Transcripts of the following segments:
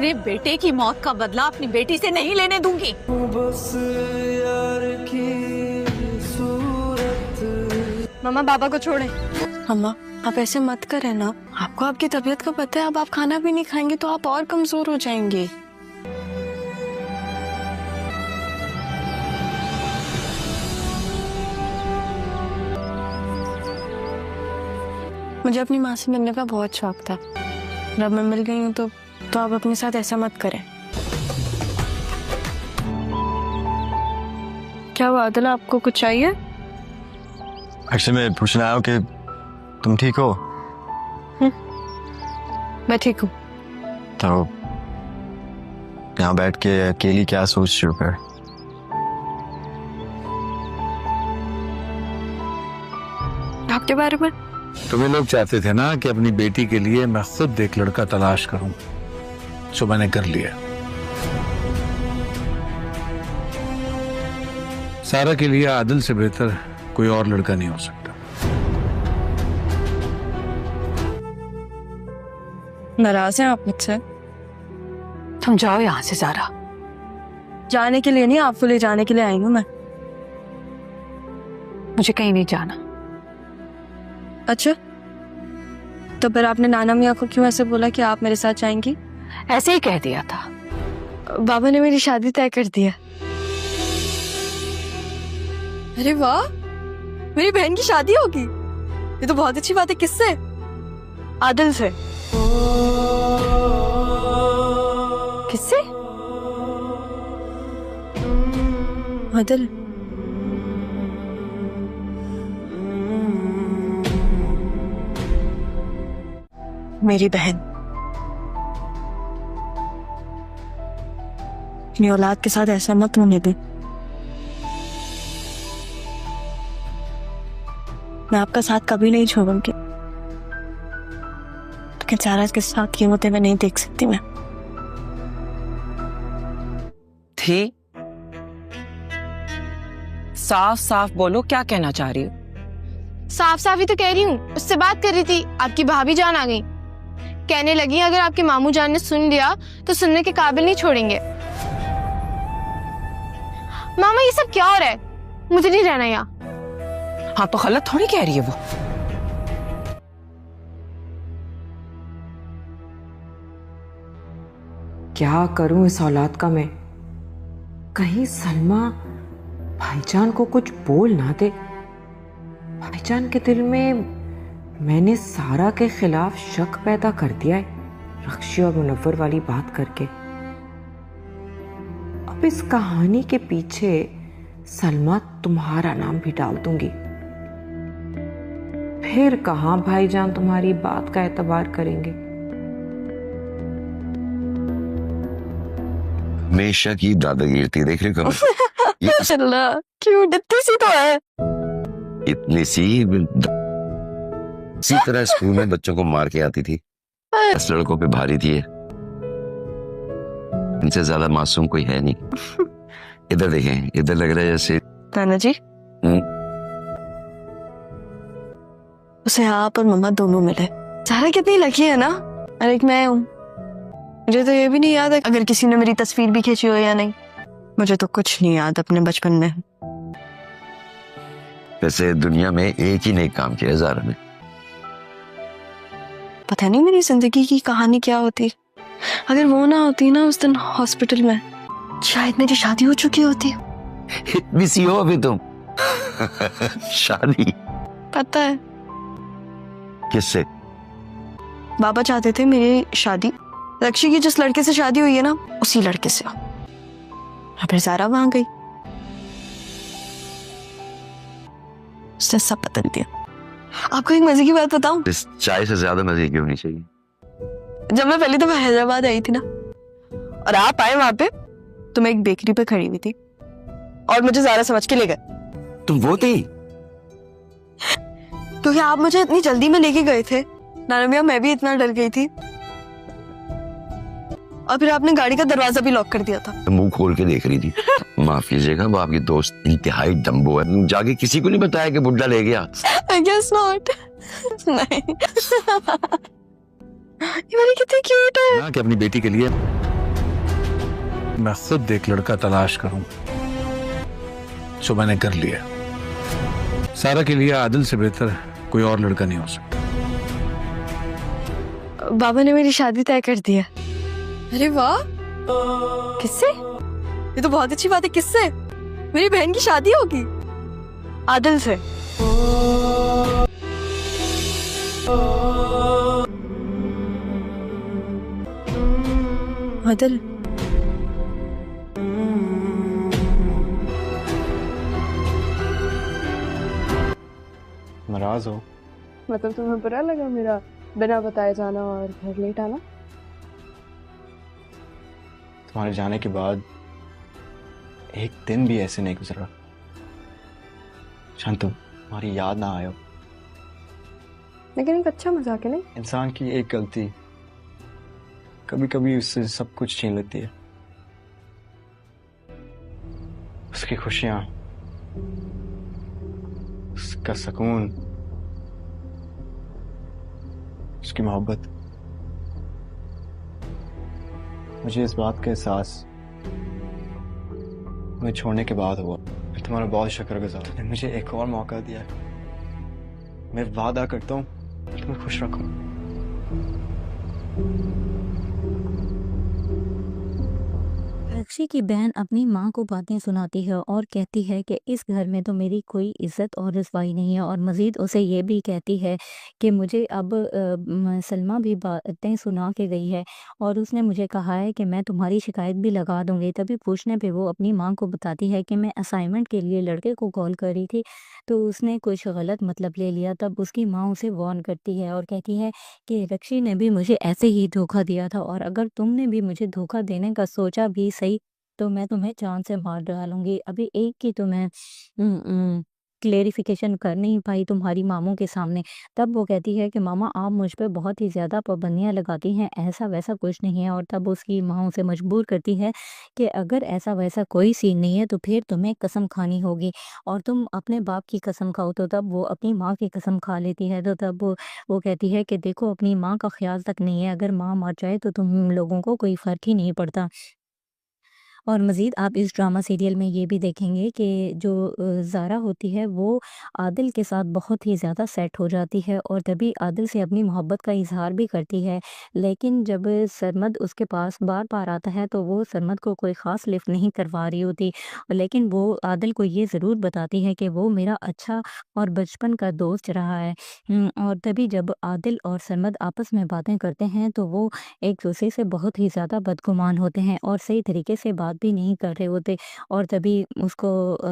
अपने बेटे की मौत का बदला अपनी बेटी से नहीं लेने दूंगी। बस यार की सूरत। मामा बाबा को छोड़े। अम्मा आप ऐसे मत करें ना, आपको आपकी तबीयत का पता है। अब आप खाना भी नहीं खाएंगे तो आप और कमजोर हो जाएंगे। मुझे अपनी माँ से मिलने का बहुत शौक था, जब मैं मिल गई हूँ तो आप अपने साथ ऐसा मत करें। क्या हुआ आदिल, आपको कुछ चाहिए? एक्चुअली मैं पूछना आया हूँ कि तुम ठीक हो? मैं ठीक हूँ। तो यहाँ बैठ के अकेली क्या सोच रही हो फिर? आपके बारे में? तुम्हें लोग चाहते थे ना कि अपनी बेटी के लिए मैं खुद एक लड़का तलाश करूं, सो मैंने कर लिया। सारा के लिए आदिल से बेहतर कोई और लड़का नहीं हो सकता। नाराज हैं आप मुझसे? तुम जाओ यहाँ से सारा। जाने के लिए नहीं, आपको ले जाने के लिए आई हूँ मैं। मुझे कहीं नहीं जाना। अच्छा, तो फिर आपने नाना मियाँ को क्यों ऐसे बोला कि आप मेरे साथ जाएंगी? ऐसे ही कह दिया था। बाबा ने मेरी शादी तय कर दिया। अरे वाह, मेरी बहन की शादी होगी, ये तो बहुत अच्छी बात है। किससे? आदिल से। किससे? आदिल। मेरी बहन अपनी औलाद के साथ ऐसा मत होने दे। मैं आपका साथ कभी नहीं छोड़ूंगी, लेकिन सारा के साथ ये होते हुए नहीं देख सकती मैं। थी साफ साफ बोलो, क्या कहना चाह रही हो? साफ साफ ही तो कह रही हूँ। उससे बात कर रही थी, आपकी भाभी जान आ गई। कहने लगी अगर आपके मामू जान ने सुन लिया तो सुनने के काबिल नहीं छोड़ेंगे। मामा ये सब क्या हो रहा है? मुझे नहीं रहना यहाँ। हाँ तो गलत थोड़ी कह रही है वो। क्या करूं इस औलाद का मैं? कहीं सलमा भाईजान को कुछ बोल ना दे। भाईजान के दिल में मैंने सारा के खिलाफ शक पैदा कर दिया है, रक्षी और मुनव्वर वाली बात करके। अब इस कहानी के पीछे सलमा तुम्हारा नाम भी डाल दूंगी। फिर कहां भाईजान तुम्हारी बात का एतबार करेंगे। हमेशा की दादागिरी देख रहे हो। माशाल्लाह, क्यूट इतनी सी तो है। इतनी सी इसी तरह स्कूल में बच्चों को मार के आती थी। 10 लड़कों पे भारी थी। इनसे ज्यादा मासूम कोई है नहीं। इधर देखें, इधर लग रहा है जैसे नाना जी उसे आप और मम्मा दोनों मिले। सारा कितनी लकी है ना, और एक मैं हूँ। मुझे तो ये भी नहीं याद है अगर किसी ने मेरी तस्वीर भी खींची हो या नहीं। मुझे तो कुछ नहीं याद अपने बचपन में। वैसे दुनिया में एक ही नेक काम किया ज़ारा ने। पता नहीं मेरी जिंदगी की कहानी क्या होती। अगर वो ना होती ना उस दिन हॉस्पिटल में, शायद मेरी शादी हो चुकी होती। इतनी सी हो अभी तुम। शादी? पता है किससे? बाबा चाहते थे मेरी शादी रक्षी की जिस लड़के से शादी हुई है ना, उसी लड़के से। और फिर ज़ारा वहां गई, उसने सब बदल दिया। आपको एक मजे की बात बताऊं? इस चाय से ज्यादा मजे की होनी चाहिए। जब मैं पहली दफा हैदराबाद आई थी ना, और आप आए वहां पे, तो मैं एक बेकरी पे खड़ी हुई थी और मुझे ज़ारा समझ के ले गए। तुम वो थी? क्योंकि आप मुझे इतनी जल्दी में लेके गए थे नाना मियां, मैं भी इतना डर गई थी। और फिर आपने गाड़ी का दरवाजा भी लॉक कर दिया था। मुंह खोल के देख रही थी। माफ कीजिएगा, वो आपकी दोस्त इंतहाई डम्बो है। जाके किसी को नहीं बताया कि बुड्ढा ले गया? I guess not. नहीं। ये वाली कितनी क्यूट है ना कि अपनी बेटी के लिए मैं खुद एक लड़का तलाश करूं, जो मैंने कर लिया। सारा के लिए आदिल से बेहतर कोई और लड़का नहीं हो सकता। बाबा ने मेरी शादी तय कर दिया। अरे वाह, किससे? ये तो बहुत अच्छी बात है। किससे? मेरी बहन की शादी होगी आदिल से। आदिल, नाराज हो? मतलब तुम्हें बुरा लगा मेरा बिना बताए जाना और घर लेट आना? तुम्हारे जाने के बाद एक दिन भी ऐसे नहीं गुजरा शांतु तुम्हारी याद ना आयो। लेकिन एक अच्छा मजाक है नहीं? इंसान की एक गलती कभी कभी उससे सब कुछ छीन लेती है। उसकी खुशियां, उसका सुकून, उसकी मोहब्बत। मुझे इस बात का एहसास मैं छोड़ने के बाद हुआ। मैं तुम्हारा बहुत शुक्रगुजार। तुमने मुझे एक और मौका दिया। मैं वादा करता हूँ तुम्हें खुश रखूं। रक्षी की बहन अपनी माँ को बातें सुनाती है और कहती है कि इस घर में तो मेरी कोई इज्जत और रसवाई नहीं है, और मज़ीद उसे ये भी कहती है कि मुझे अब सलमा भी बातें सुना के गई है और उसने मुझे कहा है कि मैं तुम्हारी शिकायत भी लगा दूंगी। तभी पूछने पे वो अपनी माँ को बताती है कि मैं असाइनमेंट के लिए लड़के को कॉल कर रही थी तो उसने कुछ गलत मतलब ले लिया। तब उसकी माँ उसे वार्न करती है और कहती है कि रक्षी ने भी मुझे ऐसे ही धोखा दिया था, और अगर तुमने भी मुझे धोखा देने का सोचा भी सही तो मैं तुम्हें जान से मार डालूंगी। अभी एक की तो मैं क्लेरिफिकेशन कर नहीं पाई तुम्हारी मामों के सामने। तब वो कहती है कि मामा आप मुझ पे बहुत ही ज़्यादा पाबंदियां लगाती हैं, ऐसा वैसा कुछ नहीं है। और तब उसकी माँ उसे मजबूर करती है कि अगर ऐसा वैसा कोई सीन नहीं है तो फिर तुम्हें कसम खानी होगी, और तुम अपने बाप की कसम खाओ। तो तब वो अपनी माँ की कसम खा लेती है। तो तब वो कहती है कि देखो अपनी माँ का ख्याल तक नहीं है, अगर माँ मर जाए तो तुम लोगों को कोई फ़र्क ही नहीं पड़ता। और मज़ीद आप इस ड्रामा सीरियल में ये भी देखेंगे कि जो ज़ारा होती है वो आदिल के साथ बहुत ही ज़्यादा सेट हो जाती है और तभी आदिल से अपनी मोहब्बत का इज़हार भी करती है। लेकिन जब सरमद उसके पास बार-बार आता है तो वो सरमद को कोई ख़ास लिफ्ट नहीं करवा रही होती। लेकिन वो आदिल को ये ज़रूर बताती है कि वो मेरा अच्छा और बचपन का दोस्त रहा है। और तभी जब आदिल और सरमद आपस में बातें करते हैं तो वो एक-दूसरे से बहुत ही ज़्यादा बदगुमान होते हैं और सही तरीके से बात भी नहीं कर रहे होते। और तभी उसको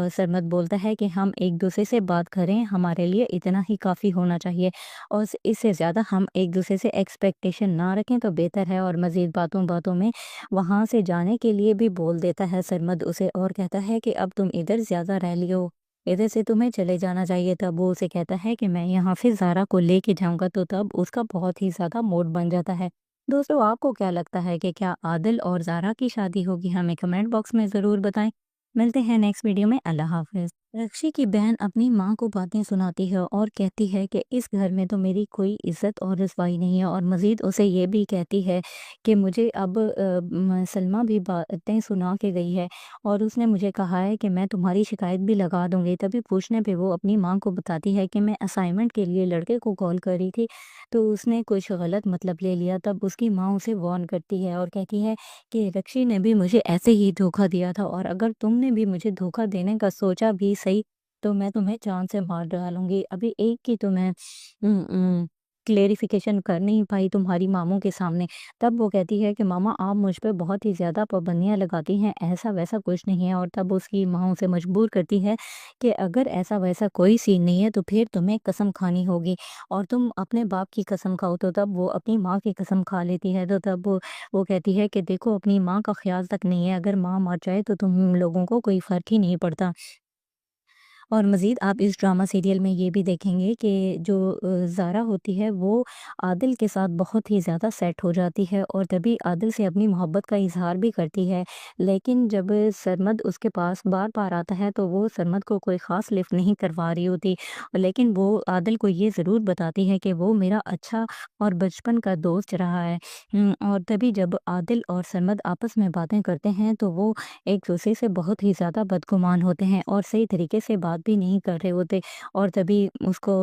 सरमद बोलता है कि हम एक-दूसरे से बात करें, हमारे लिए इतना ही काफ़ी होना चाहिए, और इससे ज़्यादा हम एक-दूसरे से एक्सपेक्टेशन ना रखें तो बेहतर है। और मज़ीद बातों-बातों में वहाँ से जाने के लिए भी बोल देता है सरमद उसे, और कहता है कि अब तुम इधर ज़्यादा रह लियो, इधर से तुम्हें चले जाना चाहिए। तब वो उसे कहता है कि मैं यहाँ से ज़ारा को लेके जाऊँगा। तो तब उसका बहुत ही ज़्यादा मूड बन जाता है। दोस्तों आपको क्या लगता है कि क्या आदिल और ज़ारा की शादी होगी? हमें कमेंट बॉक्स में ज़रूर बताएं। मिलते हैं नेक्स्ट वीडियो में। अल्लाह हाफ़िज़। रक्षी की बहन अपनी माँ को बातें सुनाती है और कहती है कि इस घर में तो मेरी कोई इज्जत और रसवाई नहीं है, और मज़ीद उसे ये भी कहती है कि मुझे अब सलमा भी बातें सुना के गई है और उसने मुझे कहा है कि मैं तुम्हारी शिकायत भी लगा दूंगी। तभी पूछने पे वो अपनी माँ को बताती है कि मैं असाइनमेंट के लिए लड़के को कॉल कर रही थी तो उसने कुछ गलत मतलब ले लिया। तब उसकी माँ उसे वार्न करती है और कहती है कि रक्षी ने भी मुझे ऐसे ही धोखा दिया था, और अगर तुमने भी मुझे धोखा देने का सोचा भी सही तो मैं तुम्हें जान से मार डालूंगी। अभी एक की तो मैं क्लेरिफिकेशन कर नहीं पाई तुम्हारी मामों के सामने। तब वो कहती है कि मामा आप मुझ पे बहुत ही ज़्यादा पाबंदियां लगाती हैं, ऐसा वैसा कुछ नहीं है। और तब उसकी माँ उसे मजबूर करती है कि अगर ऐसा वैसा कोई सीन नहीं है तो फिर तुम्हें कसम खानी होगी, और तुम अपने बाप की कसम खाओ। तो तब वो अपनी माँ की कसम खा लेती है। तो तब वो कहती है कि देखो अपनी माँ का ख्याल तक नहीं है, अगर माँ मर जाए तो तुम लोगों को कोई फ़र्क ही नहीं पड़ता। और मज़ीद आप इस ड्रामा सीरियल में ये भी देखेंगे कि जो ज़ारा होती है वो आदिल के साथ बहुत ही ज़्यादा सेट हो जाती है और तभी आदिल से अपनी मोहब्बत का इज़हार भी करती है। लेकिन जब सरमद उसके पास बार-बार आता है तो वो सरमद को कोई ख़ास लिफ्ट नहीं करवा रही होती। लेकिन वो आदिल को ये ज़रूर बताती है कि वो मेरा अच्छा और बचपन का दोस्त रहा है। और तभी जब आदिल और सरमद आपस में बातें करते हैं तो वो एक-दूसरे से बहुत ही ज़्यादा बदगुमान होते हैं और सही तरीके से बात भी नहीं कर रहे होते। और तभी उसको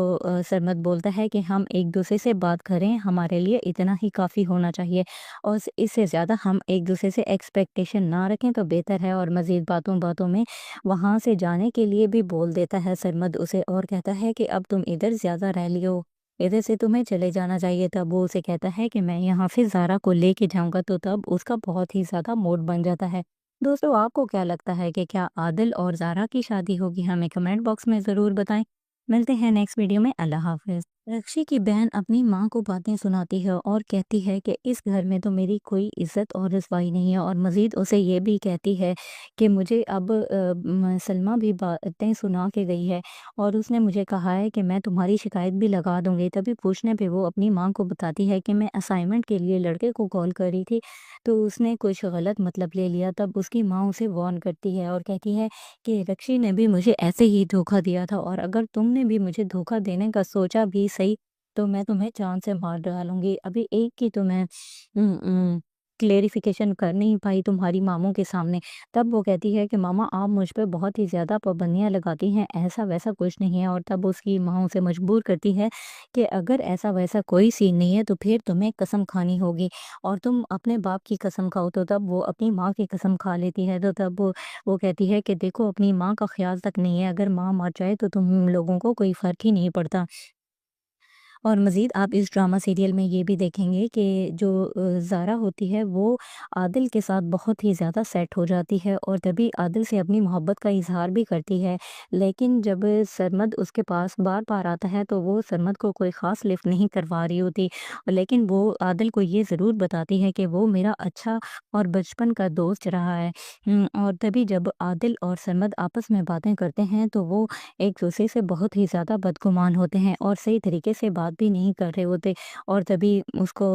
सरमद बोलता है कि हम एक-दूसरे से बात करें, हमारे लिए इतना ही काफ़ी होना चाहिए और इससे ज़्यादा हम एक-दूसरे से एक्सपेक्टेशन ना रखें तो बेहतर है। और मज़ीद बातों-बातों में वहाँ से जाने के लिए भी बोल देता है सरमद उसे और कहता है कि अब तुम इधर ज़्यादा रह लियो, इधर से तुम्हें चले जाना चाहिए। तब वो उसे कहता है कि मैं यहाँ से ज़ारा को लेके जाऊँगा, तो तब उसका बहुत ही ज़्यादा मूड बन जाता है। दोस्तों, आपको क्या लगता है कि क्या आदिल और ज़ारा की शादी होगी? हमें कमेंट बॉक्स में ज़रूर बताएं। मिलते हैं नेक्स्ट वीडियो में। अल्लाह हाफ़िज़। रक्षी की बहन अपनी माँ को बातें सुनाती है और कहती है कि इस घर में तो मेरी कोई इज़्ज़त और रुसवाई नहीं है और मज़ीद उसे ये भी कहती है कि मुझे अब सलमा भी बातें सुना के गई है और उसने मुझे कहा है कि मैं तुम्हारी शिकायत भी लगा दूँगी। तभी पूछने पे वो अपनी माँ को बताती है कि मैं असाइनमेंट के लिए लड़के को कॉल कर रही थी, तो उसने कुछ गलत मतलब ले लिया। तब उसकी माँ उसे वार्न करती है और कहती है कि रक्षी ने भी मुझे ऐसे ही धोखा दिया था और अगर तुमने भी मुझे धोखा देने का सोचा भी सही, तो मैं तुम्हें जान से मार डालूँगी। अभी एक की तो मैं क्लेरिफ़िकेशन कर नहीं पाई तुम्हारी मामों के सामने। तब वो कहती है कि मामा आप मुझ पे बहुत ही ज़्यादा पाबंदियाँ लगाती हैं, ऐसा-वैसा कुछ नहीं है। और तब उसकी माँ उसे मजबूर करती है कि अगर ऐसा-वैसा कोई सीन नहीं है तो फिर तुम्हें कसम खानी होगी और तुम अपने बाप की कसम खाओ। तो तब वो अपनी माँ की कसम खा लेती है। तो तब वो कहती है कि देखो अपनी माँ का ख़्याल तक नहीं है, अगर माँ मर जाए तो तुम लोगों को कोई फ़र्क ही नहीं पड़ता। और मज़ीद आप इस ड्रामा सीरियल में ये भी देखेंगे कि जो ज़ारा होती है वो आदिल के साथ बहुत ही ज़्यादा सेट हो जाती है और तभी आदिल से अपनी मोहब्बत का इज़हार भी करती है। लेकिन जब सरमद उसके पास बार-बार आता है तो वो सरमद को कोई ख़ास लिफ्ट नहीं करवा रही होती। लेकिन वो आदिल को ये ज़रूर बताती है कि वो मेरा अच्छा और बचपन का दोस्त रहा है। और तभी जब आदिल और सरमद आपस में बातें करते हैं तो वो एक-दूसरे से बहुत ही ज़्यादा बदगुमान होते हैं और सही तरीके से बात भी नहीं कर रहे होते। और तभी उसको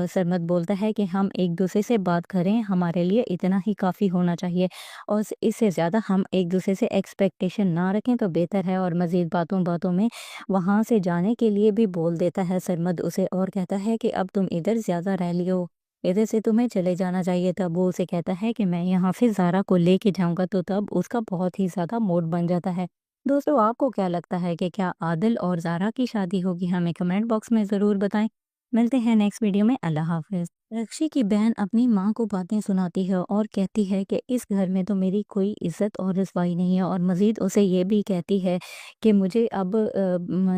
सरमद बोलता है कि हम एक-दूसरे से बात करें, हमारे लिए इतना ही काफ़ी होना चाहिए और इससे ज़्यादा हम एक-दूसरे से एक्सपेक्टेशन ना रखें तो बेहतर है। और मज़ीद बातों-बातों में वहाँ से जाने के लिए भी बोल देता है सरमद उसे और कहता है कि अब तुम इधर ज़्यादा रह लियो, इधर से तुम्हें चले जाना चाहिए। तब वो उसे कहता है कि मैं यहाँ से ज़ारा को लेके जाऊँगा, तो तब उसका बहुत ही ज़्यादा मूड बन जाता है। दोस्तों, आपको क्या लगता है कि क्या आदिल और ज़ारा की शादी होगी? हमें कमेंट बॉक्स में ज़रूर बताएं। मिलते हैं नेक्स्ट वीडियो में। अल्लाह हाफ़िज़। रक्षी की बहन अपनी माँ को बातें सुनाती है और कहती है कि इस घर में तो मेरी कोई इज़्ज़त और रुसवाई नहीं है और मज़ीद उसे ये भी कहती है कि मुझे अब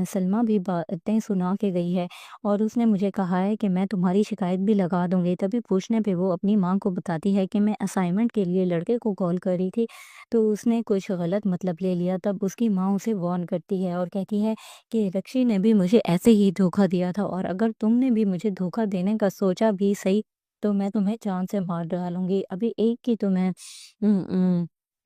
सलमा भी बातें सुना के गई है और उसने मुझे कहा है कि मैं तुम्हारी शिकायत भी लगा दूँगी। तभी पूछने पे वो अपनी माँ को बताती है कि मैं असाइनमेंट के लिए लड़के को कॉल कर रही थी, तो उसने कुछ गलत मतलब ले लिया। तब उसकी माँ उसे वार्न करती है और कहती है कि रक्षी ने भी मुझे ऐसे ही धोखा दिया था और अगर तुमने भी मुझे धोखा देने का सोचा भी सही, तो मैं तुम्हें जान से मार डालूँगी। अभी एक की तो मैं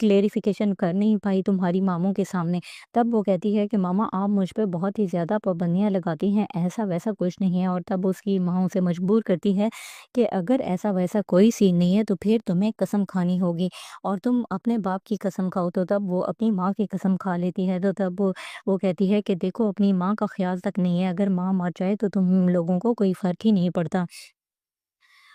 क्लेरिफ़िकेशन कर नहीं पाई तुम्हारी मामों के सामने। तब वो कहती है कि मामा आप मुझ पे बहुत ही ज़्यादा पाबंदियाँ लगाती हैं, ऐसा-वैसा कुछ नहीं है। और तब उसकी माँ उसे मजबूर करती है कि अगर ऐसा-वैसा कोई सीन नहीं है तो फिर तुम्हें कसम खानी होगी और तुम अपने बाप की कसम खाओ। तो तब वो अपनी माँ की कसम खा लेती है। तो तब वो कहती है कि देखो अपनी माँ का ख़्याल तक नहीं है, अगर माँ मर जाए तो तुम लोगों को कोई फ़र्क ही नहीं पड़ता।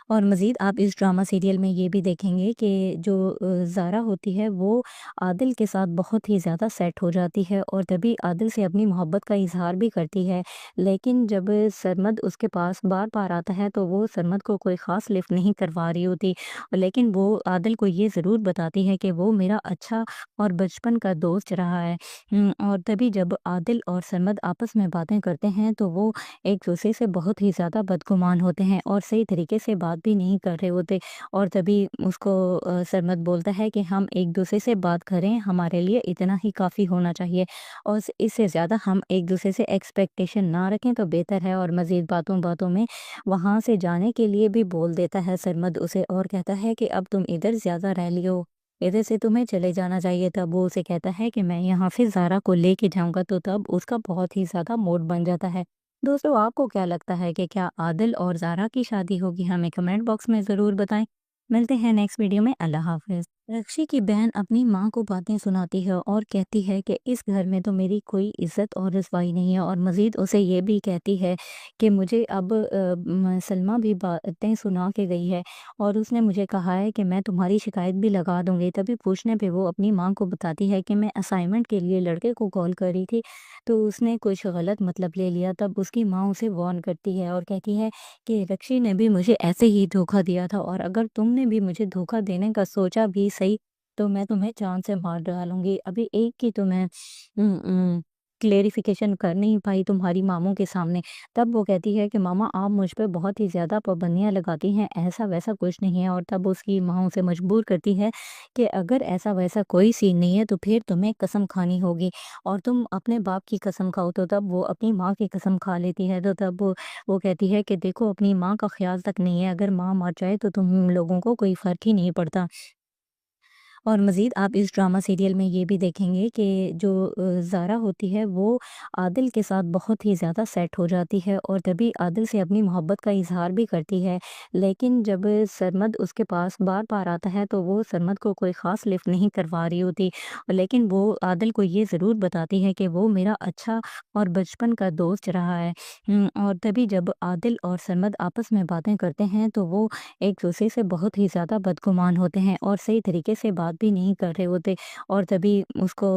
और मज़ीद आप इस ड्रामा सीरियल में ये भी देखेंगे कि जो ज़ारा होती है वो आदिल के साथ बहुत ही ज़्यादा सेट हो जाती है और तभी आदिल से अपनी मोहब्बत का इज़हार भी करती है। लेकिन जब सरमद उसके पास बार-बार आता है तो वो सरमद को कोई ख़ास लिफ्ट नहीं करवा रही होती। लेकिन वो आदिल को ये ज़रूर बताती है कि वो मेरा अच्छा और बचपन का दोस्त रहा है। और तभी जब आदिल और सरमद आपस में बातें करते हैं तो वो एक-दूसरे से बहुत ही ज़्यादा बदगुमान होते हैं और सही तरीके से बात भी नहीं कर रहे होते। और तभी उसको सरमद बोलता है कि हम एक-दूसरे से बात करें, हमारे लिए इतना ही काफ़ी होना चाहिए और इससे ज़्यादा हम एक-दूसरे से एक्सपेक्टेशन ना रखें तो बेहतर है। और मज़ीद बातों-बातों में वहाँ से जाने के लिए भी बोल देता है सरमद उसे और कहता है कि अब तुम इधर ज़्यादा रह लियो, इधर से तुम्हें चले जाना चाहिए। तब वो उसे कहता है कि मैं यहाँ से ज़ारा को लेके जाऊँगा, तो तब उसका बहुत ही ज़्यादा मूड बन जाता है। दोस्तों, आपको क्या लगता है कि क्या आदिल और ज़ारा की शादी होगी? हमें कमेंट बॉक्स में ज़रूर बताएं। मिलते हैं नेक्स्ट वीडियो में। अल्लाह हाफ़िज़। रक्षी की बहन अपनी माँ को बातें सुनाती है और कहती है कि इस घर में तो मेरी कोई इज्जत और रुसवाई नहीं है, और मज़ीद उसे ये भी कहती है कि मुझे अब सलमा भी बातें सुना के गई है और उसने मुझे कहा है कि मैं तुम्हारी शिकायत भी लगा दूंगी। तभी पूछने पे वो अपनी माँ को बताती है कि मैं असाइनमेंट के लिए लड़के को कॉल कर रही थी, तो उसने कुछ गलत मतलब ले लिया। तब उसकी माँ उसे वार्न करती है और कहती है कि रक्षी ने भी मुझे ऐसे ही धोखा दिया था, और अगर तुमने भी मुझे धोखा देने का सोचा भी सही, तो मैं तुम्हें जान से मार डालूंगी। अभी एक की तो मैं क्लेरिफिकेशन कर नहीं पाई तुम्हारी मामू के सामने। तब वो कहती है कि मामा, आप मुझ पे बहुत ही ज़्यादा पाबंदियाँ लगाती हैं, ऐसा वैसा कुछ नहीं है। और तब उसकी माँ उसे मजबूर करती है कि अगर ऐसा वैसा कोई सीन नहीं है तो फिर तुम्हें कसम खानी होगी, और तुम अपने बाप की कसम खाओ। तो तब वो अपनी माँ की कसम खा लेती है। तो तब वो कहती है कि देखो, अपनी माँ का ख्याल तक नहीं है, अगर माँ मर जाए तो तुम लोगों को कोई फ़र्क ही नहीं पड़ता। और मज़ीद आप इस ड्रामा सीरियल में ये भी देखेंगे कि जो ज़ारा होती है वो आदिल के साथ बहुत ही ज़्यादा सेट हो जाती है, और तभी आदिल से अपनी मोहब्बत का इज़हार भी करती है। लेकिन जब सरमद उसके पास बार-बार आता है तो वो सरमद को कोई ख़ास लिफ्ट नहीं करवा रही होती। लेकिन वो आदिल को ये ज़रूर बताती है कि वो मेरा अच्छा और बचपन का दोस्त रहा है। और तभी जब आदिल और सरमद आपस में बातें करते हैं तो वो एक-दूसरे से बहुत ही ज़्यादा बदगुमान होते हैं और सही तरीके से बात भी नहीं कर रहे होते। और तभी उसको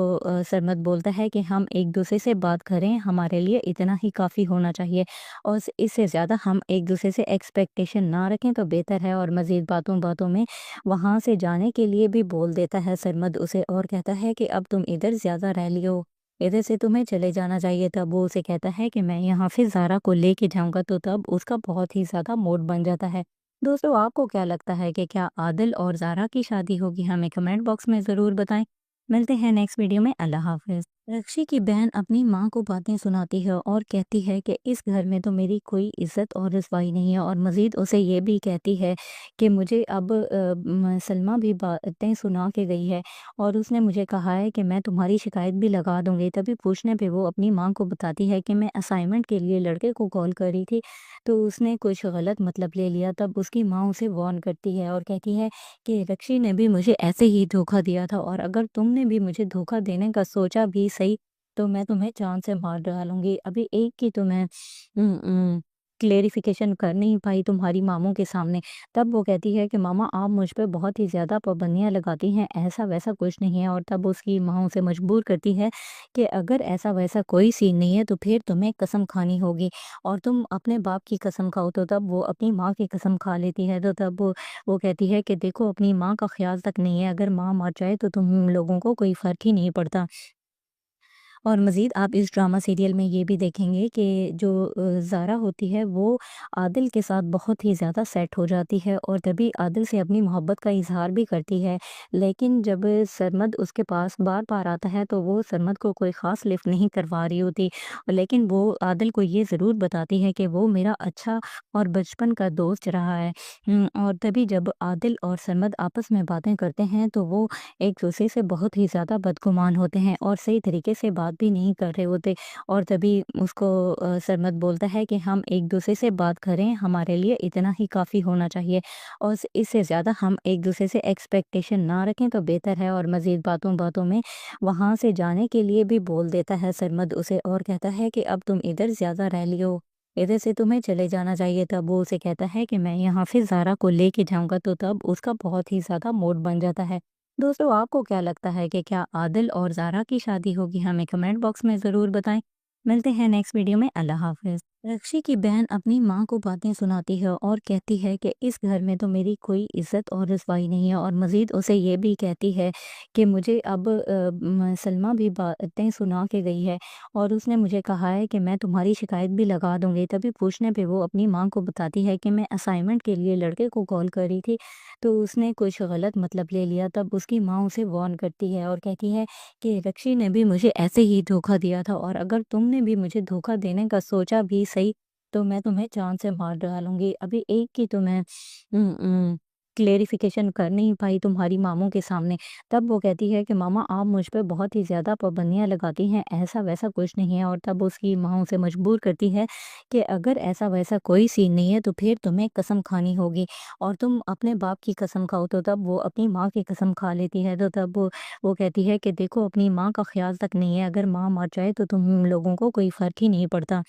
सरमद बोलता है कि हम एक-दूसरे से बात करें, हमारे लिए इतना ही काफ़ी होना चाहिए, और इससे ज़्यादा हम एक-दूसरे से एक्सपेक्टेशन ना रखें तो बेहतर है। और मज़ीद बातों-बातों में वहाँ से जाने के लिए भी बोल देता है सरमद उसे, और कहता है कि अब तुम इधर ज़्यादा रह लियो, इधर से तुम्हें चले जाना चाहिए। तब वो उसे कहता है कि मैं यहाँ से ज़ारा को लेके जाऊँगा, तो तब उसका बहुत ही ज़्यादा मूड बन जाता है। दोस्तों, आपको क्या लगता है कि क्या आदिल और ज़ारा की शादी होगी? हमें कमेंट बॉक्स में ज़रूर बताएं। मिलते हैं नेक्स्ट वीडियो में। अल्लाह हाफ़िज़। रक्षी की बहन अपनी माँ को बातें सुनाती है और कहती है कि इस घर में तो मेरी कोई इज्जत और रुसवाई नहीं है, और मज़ीद उसे ये भी कहती है कि मुझे अब सलमा भी बातें सुना के गई है और उसने मुझे कहा है कि मैं तुम्हारी शिकायत भी लगा दूंगी। तभी पूछने पे वो अपनी माँ को बताती है कि मैं असाइनमेंट के लिए लड़के को कॉल कर रही थी, तो उसने कुछ गलत मतलब ले लिया। तब उसकी माँ उसे वार्न करती है और कहती है कि रक्षी ने भी मुझे ऐसे ही धोखा दिया था, और अगर तुमने भी मुझे धोखा देने का सोचा भी सही, तो मैं तुम्हें जान से मार डालूंगी। अभी एक की तो मैं क्लेरिफिकेशन कर नहीं पाई तुम्हारी मामू के सामने। तब वो कहती है कि मामा, आप मुझ पे बहुत ही ज़्यादा पाबंदियाँ लगाती हैं, ऐसा वैसा कुछ नहीं है। और तब उसकी माँ उसे मजबूर करती है कि अगर ऐसा वैसा कोई सीन नहीं है तो फिर तुम्हें कसम खानी होगी, और तुम अपने बाप की कसम खाओ। तो तब वो अपनी माँ की कसम खा लेती है। तो तब वो कहती है कि देखो, अपनी माँ का ख्याल तक नहीं है, अगर माँ मर जाए तो तुम लोगों को कोई फ़र्क ही नहीं पड़ता। और मज़ीद आप इस ड्रामा सीरियल में ये भी देखेंगे कि जो ज़ारा होती है वो आदिल के साथ बहुत ही ज़्यादा सेट हो जाती है, और तभी आदिल से अपनी मोहब्बत का इज़हार भी करती है। लेकिन जब सरमद उसके पास बार-बार आता है तो वो सरमद को कोई ख़ास लिफ्ट नहीं करवा रही होती। लेकिन वो आदिल को ये ज़रूर बताती है कि वो मेरा अच्छा और बचपन का दोस्त रहा है। और तभी जब आदिल और सरमद आपस में बातें करते हैं तो वो एक-दूसरे से बहुत ही ज़्यादा बदगुमान होते हैं और सही तरीके से बात भी नहीं कर रहे होते। और तभी उसको सरमद बोलता है कि हम एक-दूसरे से बात करें, हमारे लिए इतना ही काफ़ी होना चाहिए, और इससे ज़्यादा हम एक-दूसरे से एक्सपेक्टेशन ना रखें तो बेहतर है। और मज़ीद बातों-बातों में वहाँ से जाने के लिए भी बोल देता है सरमद उसे, और कहता है कि अब तुम इधर ज़्यादा रह लियो, इधर से तुम्हें चले जाना चाहिए। तब वो उसे कहता है कि मैं यहाँ से ज़ारा को लेके जाऊँगा, तो तब उसका बहुत ही ज़्यादा मूड बन जाता है। दोस्तों, आपको क्या लगता है कि क्या आदिल और ज़ारा की शादी होगी? हमें कमेंट बॉक्स में ज़रूर बताएं। मिलते हैं नेक्स्ट वीडियो में। अल्लाह हाफ़िज़। रक्षी की बहन अपनी माँ को बातें सुनाती है और कहती है कि इस घर में तो मेरी कोई इज्जत और रुसवाई नहीं है, और मज़ीद उसे ये भी कहती है कि मुझे अब सलमा भी बातें सुना के गई है, और उसने मुझे कहा है कि मैं तुम्हारी शिकायत भी लगा दूंगी। तभी पूछने पे वो अपनी माँ को बताती है कि मैं असाइनमेंट के लिए लड़के को कॉल कर रही थी, तो उसने कुछ गलत मतलब ले लिया। तब उसकी माँ उसे वार्न करती है और कहती है कि रक्षी ने भी मुझे ऐसे ही धोखा दिया था, और अगर तुमने भी मुझे धोखा देने का सोचा भी सही, तो मैं तुम्हें जान से मार डालूंगी। अभी एक की तो मैं क्लेरिफिकेशन कर नहीं पाई तुम्हारी मामों के सामने, तब वो कहती है कि मामा आप मुझ पे बहुत ही ज़्यादा पाबंदियाँ लगाती हैं, ऐसा वैसा कुछ नहीं है। और तब उसकी माँ उसे मजबूर करती है कि अगर ऐसा वैसा कोई सीन नहीं है तो फिर तुम्हें कसम खानी होगी और तुम अपने बाप की कसम खाओ। तो तब वो अपनी माँ की कसम खा लेती है। तो तब वो कहती है कि देखो अपनी माँ का ख्याल तक नहीं है, अगर माँ मर जाए तो तुम लोगों को कोई फ़र्क ही नहीं पड़ता।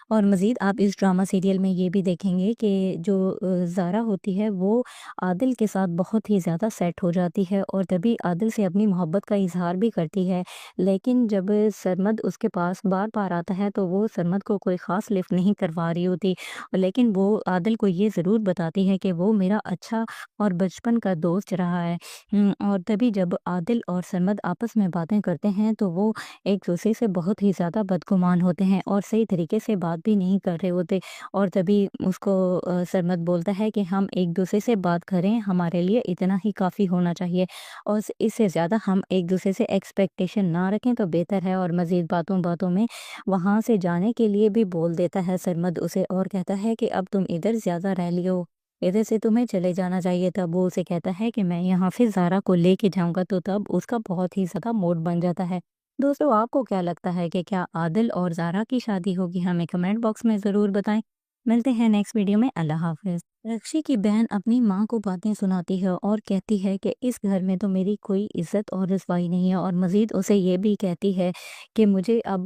और मज़ीद आप इस ड्रामा सीरियल में ये भी देखेंगे कि जो ज़ारा होती है वो आदिल के साथ बहुत ही ज़्यादा सेट हो जाती है और तभी आदिल से अपनी मोहब्बत का इज़हार भी करती है। लेकिन जब सरमद उसके पास बार-बार आता है तो वो सरमद को कोई ख़ास लिफ्ट नहीं करवा रही होती। लेकिन वो आदिल को ये ज़रूर बताती है कि वो मेरा अच्छा और बचपन का दोस्त रहा है। और तभी जब आदिल और सरमद आपस में बातें करते हैं तो वो एक-दूसरे से बहुत ही ज़्यादा बदगुमान होते हैं और सही तरीके से बात भी नहीं कर रहे होते। और तभी उसको सरमद बोलता है कि हम एक-दूसरे से बात करें, हमारे लिए इतना ही काफ़ी होना चाहिए और इससे ज़्यादा हम एक-दूसरे से एक्सपेक्टेशन ना रखें तो बेहतर है। और मज़ीद बातों-बातों में वहाँ से जाने के लिए भी बोल देता है सरमद उसे और कहता है कि अब तुम इधर ज़्यादा रह लियो, इधर से तुम्हें चले जाना चाहिए। तब वो उसे कहता है कि मैं यहाँ से ज़ारा को लेके जाऊँगा। तो तब उसका बहुत ही ज़्यादा मूड बन जाता है। दोस्तों आपको क्या लगता है कि क्या आदिल और ज़ारा की शादी होगी? हमें कमेंट बॉक्स में ज़रूर बताएं। मिलते हैं नेक्स्ट वीडियो में। अल्लाह हाफ़िज़। रक्षी की बहन अपनी माँ को बातें सुनाती है और कहती है कि इस घर में तो मेरी कोई इज़्ज़त और रुसवाई नहीं है। और मज़ीद उसे ये भी कहती है कि मुझे अब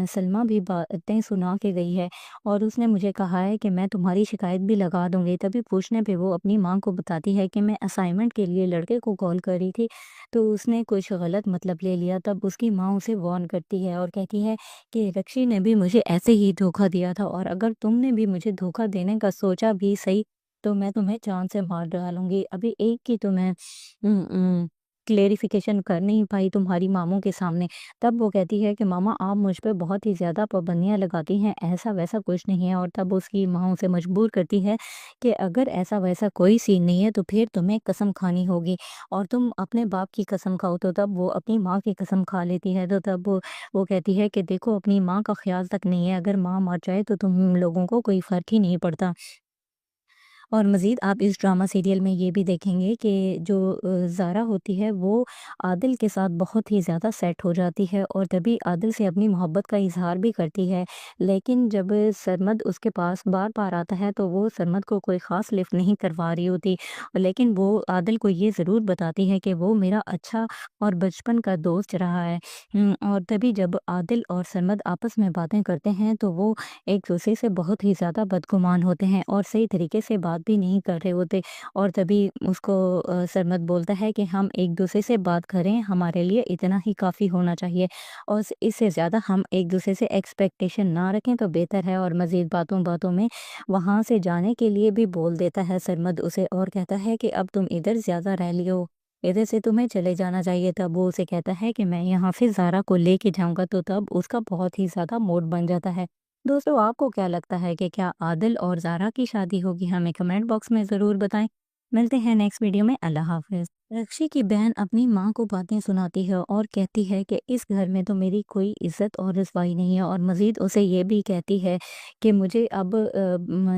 सलमा भी बातें सुना के गई है और उसने मुझे कहा है कि मैं तुम्हारी शिकायत भी लगा दूँगी। तभी पूछने पे वो अपनी माँ को बताती है कि मैं असाइनमेंट के लिए लड़के को कॉल कर रही थी, तो उसने कुछ गलत मतलब ले लिया। तब उसकी माँ उसे वार्न करती है और कहती है कि रक्षी ने भी मुझे ऐसे ही धोखा दिया था और अगर तुमने भी मुझे धोखा देने का सोचा भी सही, तो मैं तुम्हें जान से मार डालूँगी। अभी एक की तो मैं क्लेरिफ़िकेशन कर नहीं पाई तुम्हारी मामों के सामने, तब वो कहती है कि मामा आप मुझ पे बहुत ही ज़्यादा पाबंदियाँ लगाती हैं, ऐसा वैसा कुछ नहीं है। और तब उसकी माँ उसे मजबूर करती है कि अगर ऐसा वैसा कोई सीन नहीं है तो फिर तुम्हें कसम खानी होगी और तुम अपने बाप की कसम खाओ। तो तब वो अपनी माँ की कसम खा लेती है। तो तब वो कहती है कि देखो अपनी माँ का ख्याल तक नहीं है, अगर माँ मर जाए तो तुम लोगों को कोई फ़र्क ही नहीं पड़ता। और मज़ीद आप इस ड्रामा सीरियल में ये भी देखेंगे कि जो ज़ारा होती है वो आदिल के साथ बहुत ही ज़्यादा सेट हो जाती है और तभी आदिल से अपनी मोहब्बत का इज़हार भी करती है। लेकिन जब सरमद उसके पास बार-बार आता है तो वो सरमद को कोई ख़ास लिफ्ट नहीं करवा रही होती। लेकिन वो आदिल को ये ज़रूर बताती है कि वो मेरा अच्छा और बचपन का दोस्त रहा है। और तभी जब आदिल और सरमद आपस में बातें करते हैं तो वो एक-दूसरे से बहुत ही ज़्यादा बदगुमान होते हैं और सही तरीके से बात भी नहीं कर रहे होते। और तभी उसको सरमद बोलता है कि हम एक-दूसरे से बात करें, हमारे लिए इतना ही काफ़ी होना चाहिए और इससे ज़्यादा हम एक-दूसरे से एक्सपेक्टेशन ना रखें तो बेहतर है। और मज़ीद बातों-बातों में वहाँ से जाने के लिए भी बोल देता है सरमद उसे और कहता है कि अब तुम इधर ज़्यादा रह लियो, इधर से तुम्हें चले जाना चाहिए। तब वो उसे कहता है कि मैं यहाँ से ज़ारा को लेके जाऊँगा। तो तब उसका बहुत ही ज़्यादा मूड बन जाता है। दोस्तों आपको क्या लगता है कि क्या आदिल और ज़ारा की शादी होगी? हमें कमेंट बॉक्स में ज़रूर बताएं। मिलते हैं नेक्स्ट वीडियो में। अल्लाह हाफ़िज़। रक्षी की बहन अपनी माँ को बातें सुनाती है और कहती है कि इस घर में तो मेरी कोई इज़्ज़त और रुसवाई नहीं है। और मज़ीद उसे ये भी कहती है कि मुझे अब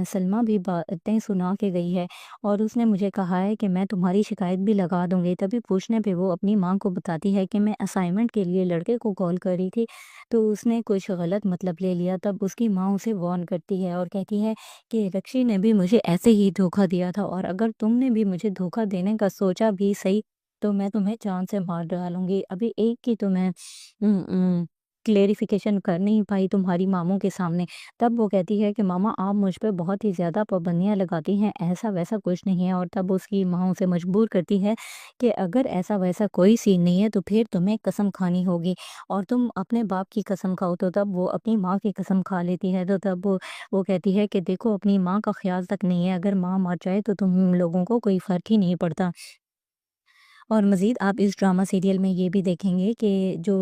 सलमा भी बातें सुना के गई है और उसने मुझे कहा है कि मैं तुम्हारी शिकायत भी लगा दूँगी। तभी पूछने पे वो अपनी माँ को बताती है कि मैं असाइनमेंट के लिए लड़के को कॉल कर रही थी, तो उसने कुछ गलत मतलब ले लिया। तब उसकी माँ उसे वार्न करती है और कहती है कि रक्षी ने भी मुझे ऐसे ही धोखा दिया था और अगर तुमने भी मुझे धोखा देने का सोचा भी सही, तो मैं तुम्हें जान से मार डालूँगी। अभी एक की तो मैं क्लेरिफ़िकेशन कर नहीं पाई तुम्हारी मामों के सामने, तब वो कहती है कि मामा आप मुझ पे बहुत ही ज़्यादा पाबंदियाँ लगाती हैं, ऐसा वैसा कुछ नहीं है। और तब उसकी माँ उसे मजबूर करती है कि अगर ऐसा वैसा कोई सीन नहीं है तो फिर तुम्हें कसम खानी होगी और तुम अपने बाप की कसम खाओ। तो तब वो अपनी माँ की कसम खा लेती है। तो तब वो कहती है कि देखो अपनी माँ का ख्याल तक नहीं है, अगर माँ मर जाए तो तुम लोगों को कोई फ़र्क ही नहीं पड़ता। और मज़ीद आप इस ड्रामा सीरियल में ये भी देखेंगे कि जो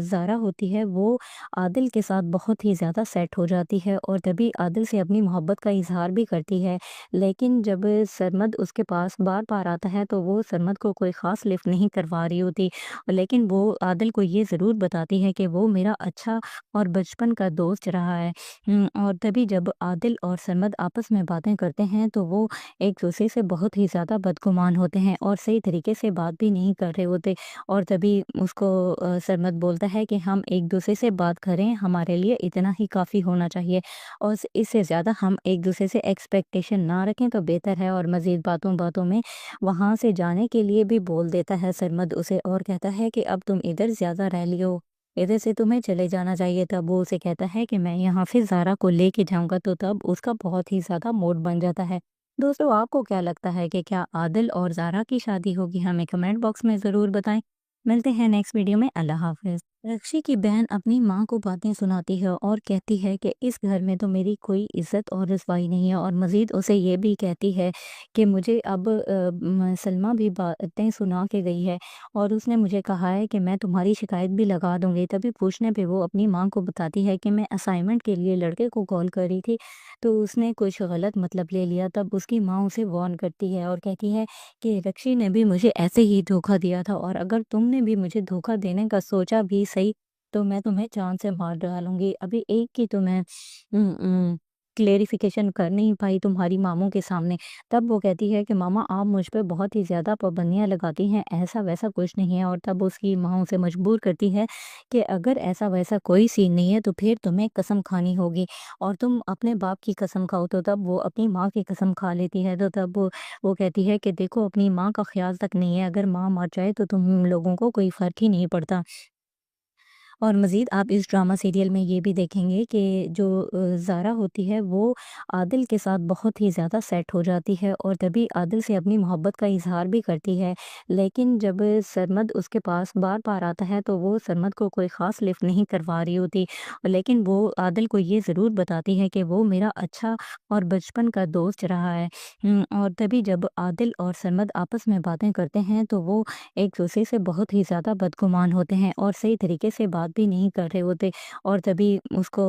ज़ारा होती है वो आदिल के साथ बहुत ही ज़्यादा सेट हो जाती है और तभी आदिल से अपनी मोहब्बत का इज़हार भी करती है। लेकिन जब सरमद उसके पास बार-बार आता है तो वो सरमद को कोई ख़ास लिफ्ट नहीं करवा रही होती। लेकिन वो आदिल को ये ज़रूर बताती है कि वो मेरा अच्छा और बचपन का दोस्त रहा है। और तभी जब आदिल और सरमद आपस में बातें करते हैं तो वो एक-दूसरे से बहुत ही ज़्यादा बदगुमान होते हैं और सही तरीके से बात भी नहीं कर रहे होते। और तभी उसको सरमद बोलता है कि हम एक-दूसरे से बात करें, हमारे लिए इतना ही काफ़ी होना चाहिए और इससे ज़्यादा हम एक-दूसरे से एक्सपेक्टेशन ना रखें तो बेहतर है। और मज़ीद बातों-बातों में वहाँ से जाने के लिए भी बोल देता है सरमद उसे और कहता है कि अब तुम इधर ज़्यादा रह लियो, इधर से तुम्हें चले जाना चाहिए। तब वो उसे कहता है कि मैं यहाँ से ज़ारा को लेके जाऊँगा, तो तब उसका बहुत ही ज़्यादा मूड बन जाता है। दोस्तों, आपको क्या लगता है कि क्या आदिल और ज़ारा की शादी होगी? हमें कमेंट बॉक्स में ज़रूर बताएं। मिलते हैं नेक्स्ट वीडियो में। अल्लाह हाफ़िज़। रक्षी की बहन अपनी माँ को बातें सुनाती है और कहती है कि इस घर में तो मेरी कोई इज़्ज़त और रुसवाई नहीं है और मज़ीद उसे ये भी कहती है कि मुझे अब सलमा भी बातें सुना के गई है और उसने मुझे कहा है कि मैं तुम्हारी शिकायत भी लगा दूँगी। तभी पूछने पे वो अपनी माँ को बताती है कि मैं असाइनमेंट के लिए लड़के को कॉल कर रही थी, तो उसने कुछ गलत मतलब ले लिया। तब उसकी माँ उसे वार्न करती है और कहती है कि रक्षी ने भी मुझे ऐसे ही धोखा दिया था और अगर तुमने भी मुझे धोखा देने का सोचा भी सही, तो मैं तुम्हें जान से मार डालूँगी। अभी एक की तो मैं क्लेरिफ़िकेशन कर नहीं पाई तुम्हारी मामू के सामने। तब वो कहती है कि मामा आप मुझ पे बहुत ही ज़्यादा पाबंदियाँ लगाती हैं, ऐसा-वैसा कुछ नहीं है। और तब उसकी माँ उसे मजबूर करती है कि अगर ऐसा-वैसा कोई सीन नहीं है तो फिर तुम्हें कसम खानी होगी और तुम अपने बाप की कसम खाओ। तो तब वो अपनी माँ की कसम खा लेती है। तो तब वो कहती है कि देखो अपनी माँ का ख़्याल तक नहीं है, अगर माँ मर जाए तो तुम लोगों को कोई फ़र्क ही नहीं पड़ता। और मज़ीद आप इस ड्रामा सीरियल में ये भी देखेंगे कि जो ज़ारा होती है वो आदिल के साथ बहुत ही ज़्यादा सेट हो जाती है और तभी आदिल से अपनी मोहब्बत का इज़हार भी करती है। लेकिन जब सरमद उसके पास बार-बार आता है तो वो सरमद को कोई ख़ास लिफ्ट नहीं करवा रही होती। लेकिन वो आदिल को ये ज़रूर बताती है कि वो मेरा अच्छा और बचपन का दोस्त रहा है। और तभी जब आदिल और सरमद आपस में बातें करते हैं तो वो एक-दूसरे से बहुत ही ज़्यादा बदगुमान होते हैं और सही तरीके से बात भी नहीं कर रहे होते। और तभी उसको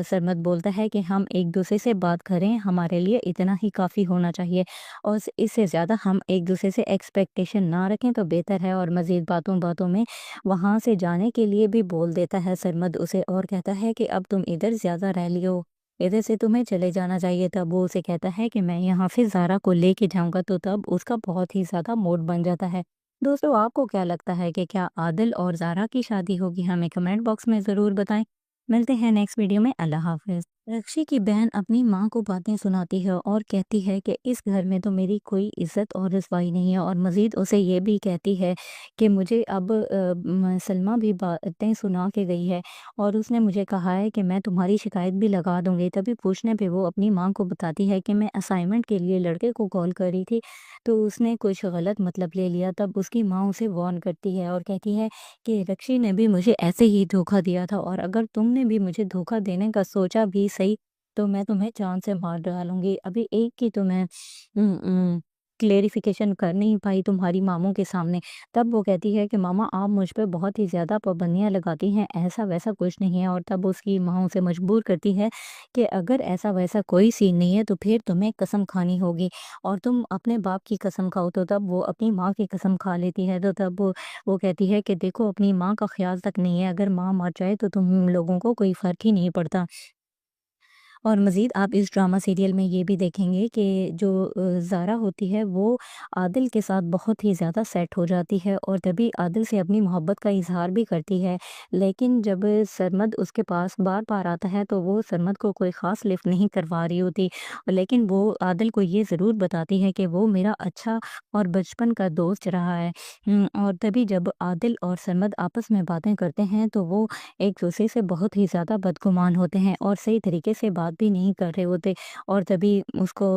सरमद बोलता है कि हम एक-दूसरे से बात करें, हमारे लिए इतना ही काफ़ी होना चाहिए और इससे ज़्यादा हम एक-दूसरे से एक्सपेक्टेशन ना रखें तो बेहतर है। और मज़ीद बातों-बातों में वहाँ से जाने के लिए भी बोल देता है सरमद उसे और कहता है कि अब तुम इधर ज़्यादा रह लियो, इधर से तुम्हें चले जाना चाहिए। तब वो उसे कहता है कि मैं यहाँ से ज़ारा को लेके जाऊँगा, तो तब उसका बहुत ही ज़्यादा मूड बन जाता है। दोस्तों, आपको क्या लगता है कि क्या आदिल और ज़ारा की शादी होगी? हमें कमेंट बॉक्स में ज़रूर बताएं। मिलते हैं नेक्स्ट वीडियो में। अल्लाह हाफ़िज़। रक्षी की बहन अपनी माँ को बातें सुनाती है और कहती है कि इस घर में तो मेरी कोई इज़्ज़त और रुसवाई नहीं है और मज़ीद उसे ये भी कहती है कि मुझे अब सलमा भी बातें सुना के गई है और उसने मुझे कहा है कि मैं तुम्हारी शिकायत भी लगा दूँगी। तभी पूछने पे वो अपनी माँ को बताती है कि मैं असाइनमेंट के लिए लड़के को कॉल कर रही थी, तो उसने कुछ गलत मतलब ले लिया। तब उसकी माँ उसे वार्न करती है और कहती है कि रक्षी ने भी मुझे ऐसे ही धोखा दिया था और अगर तुमने भी मुझे धोखा देने का सोचा भी सही, तो मैं तुम्हें जान से मार डालूँगी। अभी एक की तो मैं क्लेरिफ़िकेशन कर नहीं पाई तुम्हारी मामू के सामने। तब वो कहती है कि मामा आप मुझ पे बहुत ही ज़्यादा पाबंदियाँ लगाती हैं, ऐसा-वैसा कुछ नहीं है। और तब उसकी माँ उसे मजबूर करती है कि अगर ऐसा-वैसा कोई सीन नहीं है तो फिर तुम्हें कसम खानी होगी और तुम अपने बाप की कसम खाओ। तो तब वो अपनी माँ की कसम खा लेती है। तो तब वो कहती है कि देखो अपनी माँ का ख़्याल तक नहीं है, अगर माँ मर जाए तो तुम लोगों को कोई फ़र्क ही नहीं पड़ता। और मज़ीद आप इस ड्रामा सीरियल में ये भी देखेंगे कि जो ज़ारा होती है वो आदिल के साथ बहुत ही ज़्यादा सेट हो जाती है और तभी आदिल से अपनी मोहब्बत का इज़हार भी करती है। लेकिन जब सरमद उसके पास बार-बार आता है तो वो सरमद को कोई ख़ास लिफ्ट नहीं करवा रही होती। लेकिन वो आदिल को ये ज़रूर बताती है कि वो मेरा अच्छा और बचपन का दोस्त रहा है। और तभी जब आदिल और सरमद आपस में बातें करते हैं तो वो एक-दूसरे से बहुत ही ज़्यादा बदगुमान होते हैं और सही तरीके से बात भी नहीं कर रहे होते। और तभी उसको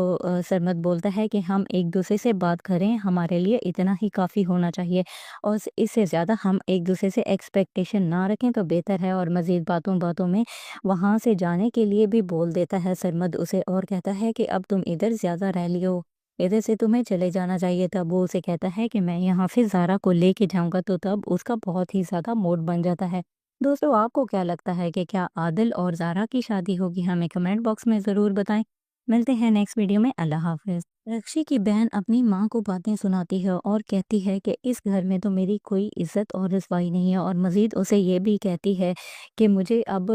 सरमद बोलता है कि हम एक-दूसरे से बात करें, हमारे लिए इतना ही काफ़ी होना चाहिए और इससे ज़्यादा हम एक-दूसरे से एक्सपेक्टेशन ना रखें तो बेहतर है। और मज़ीद बातों-बातों में वहाँ से जाने के लिए भी बोल देता है सरमद उसे और कहता है कि अब तुम इधर ज़्यादा रह लियो, इधर से तुम्हें चले जाना चाहिए। तब वो उसे कहता है कि मैं यहाँ से ज़ारा को लेके जाऊँगा, तो तब उसका बहुत ही ज़्यादा मूड बन जाता है। दोस्तों, आपको क्या लगता है कि क्या आदिल और ज़ारा की शादी होगी? हमें कमेंट बॉक्स में ज़रूर बताएं। मिलते हैं नेक्स्ट वीडियो में। अल्लाह हाफ़िज़। रक्षी की बहन अपनी माँ को बातें सुनाती है और कहती है कि इस घर में तो मेरी कोई इज्जत और रुसवाई नहीं है, और मज़ीद उसे ये भी कहती है कि मुझे अब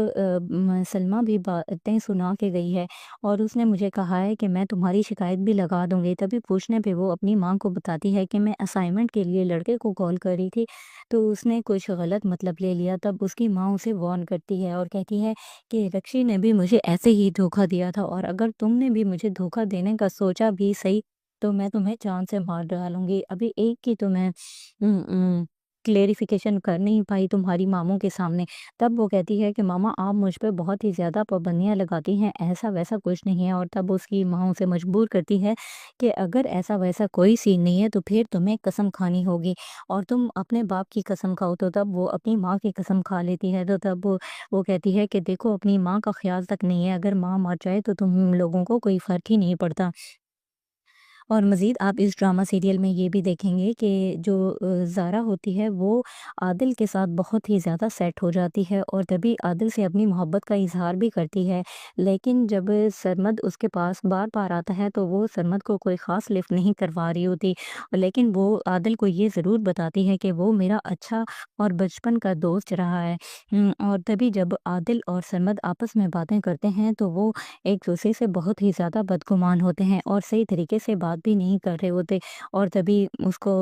सलमा भी बातें सुना के गई है और उसने मुझे कहा है कि मैं तुम्हारी शिकायत भी लगा दूंगी। तभी पूछने पे वो अपनी माँ को बताती है कि मैं असाइनमेंट के लिए लड़के को कॉल कर रही थी, तो उसने कुछ गलत मतलब ले लिया। तब उसकी माँ उसे वार्न करती है और कहती है कि रक्षी ने भी मुझे ऐसे ही धोखा दिया था, और अगर तुमने भी मुझे धोखा देने का सोचा भी सही, तो मैं तुम्हें जान से मार डालूंगी। अभी एक की तो मैं क्लेरिफिकेशन कर नहीं पाई तुम्हारी मामों के सामने। तब वो कहती है कि मामा, आप मुझ पे बहुत ही ज़्यादा पाबंदियाँ लगाती हैं, ऐसा वैसा कुछ नहीं है। और तब उसकी माँ उसे मजबूर करती है कि अगर ऐसा वैसा कोई सीन नहीं है तो फिर तुम्हें कसम खानी होगी, और तुम अपने बाप की कसम खाओ। तो तब वो अपनी माँ की कसम खा लेती है। तो तब वो कहती है कि देखो, अपनी माँ का ख्याल तक नहीं है, अगर माँ मर जाए तो तुम लोगों को कोई फ़र्क ही नहीं पड़ता। और मज़ीद आप इस ड्रामा सीरियल में ये भी देखेंगे कि जो ज़ारा होती है वो आदिल के साथ बहुत ही ज़्यादा सेट हो जाती है, और तभी आदिल से अपनी मोहब्बत का इज़हार भी करती है। लेकिन जब सरमद उसके पास बार-बार आता है तो वो सरमद को कोई ख़ास लिफ्ट नहीं करवा रही होती। लेकिन वो आदिल को ये ज़रूर बताती है कि वो मेरा अच्छा और बचपन का दोस्त रहा है। और तभी जब आदिल और सरमद आपस में बातें करते हैं तो वो एक-दूसरे से बहुत ही ज़्यादा बदगुमान होते हैं और सही तरीके से बात भी नहीं कर रहे होते। और तभी उसको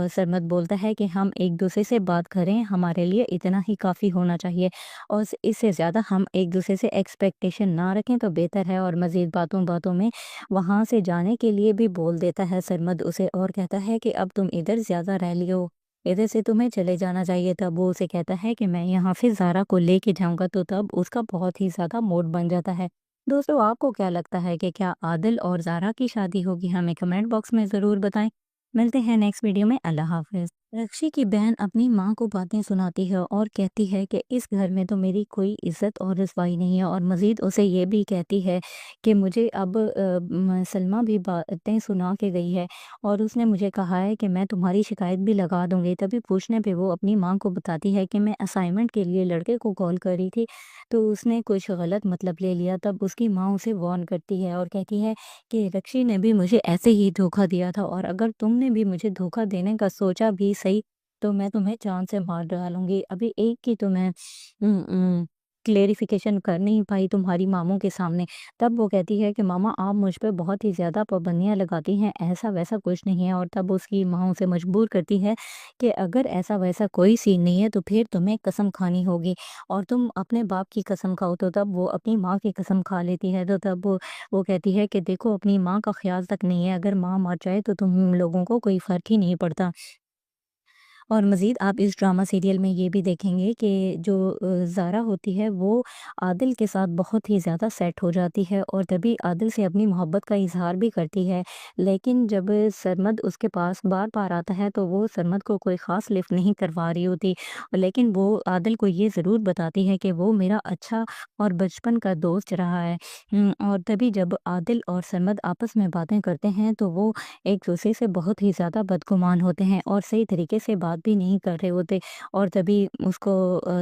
सरमद बोलता है कि हम एक-दूसरे से बात करें, हमारे लिए इतना ही काफ़ी होना चाहिए, और इससे ज़्यादा हम एक-दूसरे से एक्सपेक्टेशन ना रखें तो बेहतर है। और मज़ीद बातों-बातों में वहाँ से जाने के लिए भी बोल देता है सरमद उसे, और कहता है कि अब तुम इधर ज़्यादा रह लियो, इधर से तुम्हें चले जाना चाहिए। तब वो उसे कहता है कि मैं यहाँ से ज़ारा को लेके जाऊँगा, तो तब उसका बहुत ही ज़्यादा मूड बन जाता है। दोस्तों, आपको क्या लगता है कि क्या आदिल और ज़ारा की शादी होगी? हमें कमेंट बॉक्स में ज़रूर बताएं। मिलते हैं नेक्स्ट वीडियो में। अल्लाह हाफ़िज़। रक्षी की बहन अपनी माँ को बातें सुनाती है और कहती है कि इस घर में तो मेरी कोई इज्जत और रुसवाई नहीं है, और मज़ीद उसे ये भी कहती है कि मुझे अब सलमा भी बातें सुना के गई है, और उसने मुझे कहा है कि मैं तुम्हारी शिकायत भी लगा दूंगी। तभी पूछने पे वो अपनी माँ को बताती है कि मैं असाइनमेंट के लिए लड़के को कॉल कर रही थी, तो उसने कुछ गलत मतलब ले लिया। तब उसकी माँ उसे वार्न करती है और कहती है कि रक्षी ने भी मुझे ऐसे ही धोखा दिया था, और अगर तुमने भी मुझे धोखा देने का सोचा भी सही, तो मैं तुम्हें जान से मार डालूंगी। अभी एक की तो मैं क्लेरिफिकेशन कर नहीं पाई तुम्हारी मामों के सामने। तब वो कहती है कि मामा, आप मुझ पे बहुत ही ज़्यादा पाबंदियाँ लगाती हैं, ऐसा वैसा कुछ नहीं है। और तब उसकी माँ उसे मजबूर करती है कि अगर ऐसा वैसा कोई सीन नहीं है तो फिर तुम्हें कसम खानी होगी, और तुम अपने बाप की कसम खाओ। तो तब वो अपनी माँ की कसम खा लेती है। तो तब वो कहती है कि देखो, अपनी माँ का ख्याल तक नहीं है, अगर माँ मर जाए तो तुम लोगों को कोई फ़र्क ही नहीं पड़ता। और मज़ीद आप इस ड्रामा सीरियल में ये भी देखेंगे कि जो ज़ारा होती है वो आदिल के साथ बहुत ही ज़्यादा सेट हो जाती है, और तभी आदिल से अपनी मोहब्बत का इज़हार भी करती है। लेकिन जब सरमद उसके पास बार-बार आता है तो वो सरमद को कोई ख़ास लिफ्ट नहीं करवा रही होती। लेकिन वो आदिल को ये ज़रूर बताती है कि वो मेरा अच्छा और बचपन का दोस्त रहा है। और तभी जब आदिल और सरमद आपस में बातें करते हैं तो वो एक-दूसरे से बहुत ही ज़्यादा बदगुमान होते हैं और सही तरीके से बात भी नहीं कर रहे होते। और तभी उसको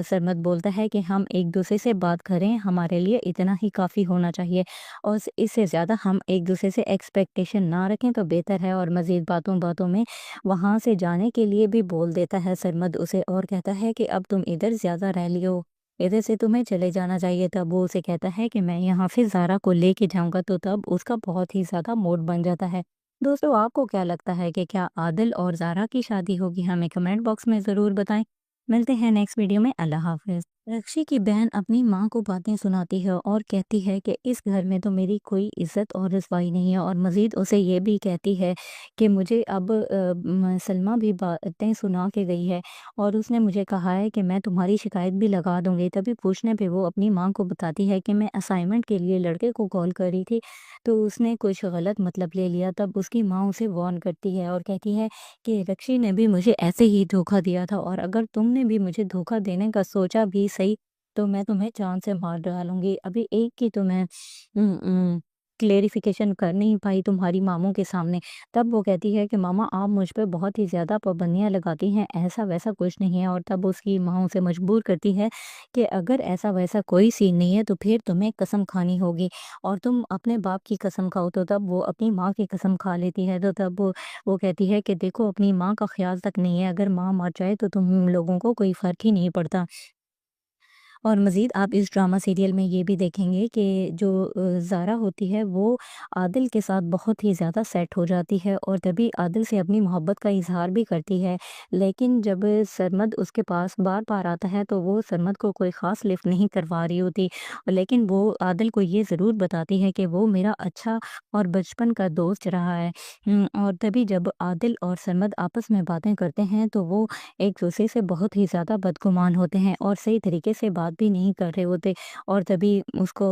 सरमद बोलता है कि हम एक-दूसरे से बात करें, हमारे लिए इतना ही काफ़ी होना चाहिए, और इससे ज़्यादा हम एक-दूसरे से एक्सपेक्टेशन ना रखें तो बेहतर है। और मज़ीद बातों-बातों में वहाँ से जाने के लिए भी बोल देता है सरमद उसे, और कहता है कि अब तुम इधर ज़्यादा रह लियो, इधर से तुम्हें चले जाना चाहिए। तब वो उसे कहता है कि मैं यहाँ से ज़ारा को लेके जाऊँगा, तो तब उसका बहुत ही ज़्यादा मूड बन जाता है। दोस्तों, आपको क्या लगता है कि क्या आदिल और ज़ारा की शादी होगी? हमें कमेंट बॉक्स में ज़रूर बताएं। मिलते हैं नेक्स्ट वीडियो में। अल्लाह हाफ़िज़। रक्षी की बहन अपनी माँ को बातें सुनाती है और कहती है कि इस घर में तो मेरी कोई इज्जत और रुसवाई नहीं है, और मज़ीद उसे ये भी कहती है कि मुझे अब सलमा भी बातें सुना के गई है, और उसने मुझे कहा है कि मैं तुम्हारी शिकायत भी लगा दूंगी। तभी पूछने पे वो अपनी माँ को बताती है कि मैं असाइनमेंट के लिए लड़के को कॉल कर रही थी, तो उसने कुछ गलत मतलब ले लिया। तब उसकी माँ उसे वार्न करती है और कहती है कि रक्षी ने भी मुझे ऐसे ही धोखा दिया था, और अगर तुमने भी मुझे धोखा देने का सोचा भी सही, तो मैं तुम्हें जान से मार डालूंगी। अभी एक की तो मैं क्लेरिफिकेशन कर नहीं पाई तुम्हारी मामू के सामने, तब वो कहती है कि मामा आप मुझ पे बहुत ही ज़्यादा पाबंदियाँ लगाती हैं, ऐसा वैसा कुछ नहीं है। और तब उसकी माँ उसे मजबूर करती है कि अगर ऐसा वैसा कोई सीन नहीं है तो फिर तुम्हें कसम खानी होगी, और तुम अपने बाप की कसम खाओ। तो तब वो अपनी माँ की कसम खा लेती है। तो तब वो कहती है कि देखो अपनी माँ का ख्याल तक नहीं है, अगर माँ मर जाए तो तुम लोगों को कोई फ़र्क ही नहीं पड़ता। और मज़ीद आप इस ड्रामा सीरियल में ये भी देखेंगे कि जो ज़ारा होती है वो आदिल के साथ बहुत ही ज़्यादा सेट हो जाती है और तभी आदिल से अपनी मोहब्बत का इज़हार भी करती है। लेकिन जब सरमद उसके पास बार-बार आता है तो वो सरमद को कोई ख़ास लिफ्ट नहीं करवा रही होती। लेकिन वो आदिल को ये ज़रूर बताती है कि वो मेरा अच्छा और बचपन का दोस्त रहा है। और तभी जब आदिल और सरमद आपस में बातें करते हैं तो वो एक-दूसरे से बहुत ही ज़्यादा बदगुमान होते हैं और सही तरीके से बात भी नहीं कर रहे होते। और तभी उसको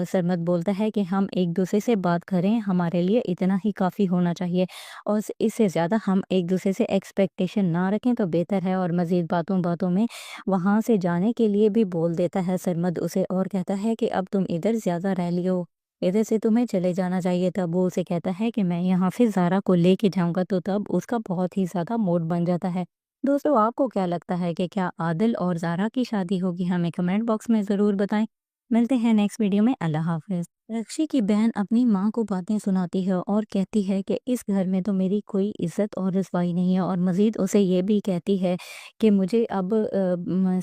सरमद बोलता है कि हम एक-दूसरे से बात करें, हमारे लिए इतना ही काफ़ी होना चाहिए और इससे ज़्यादा हम एक-दूसरे से एक्सपेक्टेशन ना रखें तो बेहतर है। और मज़ीद बातों-बातों में वहाँ से जाने के लिए भी बोल देता है सरमद उसे और कहता है कि अब तुम इधर ज़्यादा रह लिये हो, इधर से तुम्हें चले जाना चाहिए। तब वो उसे कहता है कि मैं यहाँ से ज़ारा को लेके जाऊँगा, तो तब उसका बहुत ही ज़्यादा मूड बन जाता है। दोस्तों आपको क्या लगता है कि क्या आदिल और ज़ारा की शादी होगी? हमें कमेंट बॉक्स में ज़रूर बताएं। मिलते हैं नेक्स्ट वीडियो में। अल्लाह हाफ़िज़। रक्षी की बहन अपनी माँ को बातें सुनाती है और कहती है कि इस घर में तो मेरी कोई इज़्ज़त और रुसवाई नहीं है, और मज़ीद उसे ये भी कहती है कि मुझे अब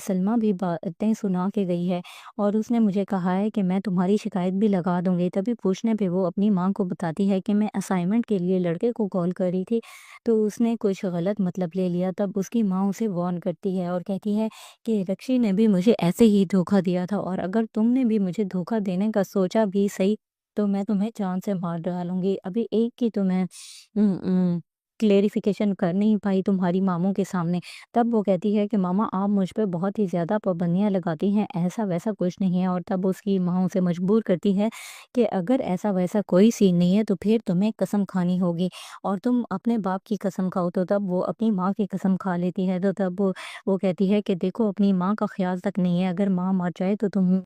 सलमा भी बातें सुना के गई है और उसने मुझे कहा है कि मैं तुम्हारी शिकायत भी लगा दूँगी। तभी पूछने पे वो अपनी माँ को बताती है कि मैं असाइनमेंट के लिए लड़के को कॉल कर रही थी, तो उसने कुछ गलत मतलब ले लिया। तब उसकी माँ उसे वार्न करती है और कहती है कि रक्षी ने भी मुझे ऐसे ही धोखा दिया था, और अगर तुमने भी मुझे धोखा देने का सोचा भी सही तो मैं तुम्हें जान से मार डालूँगी। अभी एक की तो मैं क्लेरिफिकेशन कर नहीं पाई तुम्हारी मामू के सामने, तब वो कहती है कि मामा आप मुझ पे बहुत ही ज़्यादा पाबंदियाँ लगाती हैं, ऐसा वैसा कुछ नहीं है। और तब उसकी माँ उसे मजबूर करती है कि अगर ऐसा वैसा कोई सीन नहीं है तो फिर तुम्हें कसम खानी होगी, और तुम अपने बाप की कसम खाओ। तो तब वो अपनी माँ की कसम खा लेती है। तो तब वो कहती है कि देखो अपनी माँ का ख्याल तक नहीं है, अगर माँ मर जाए तो तुम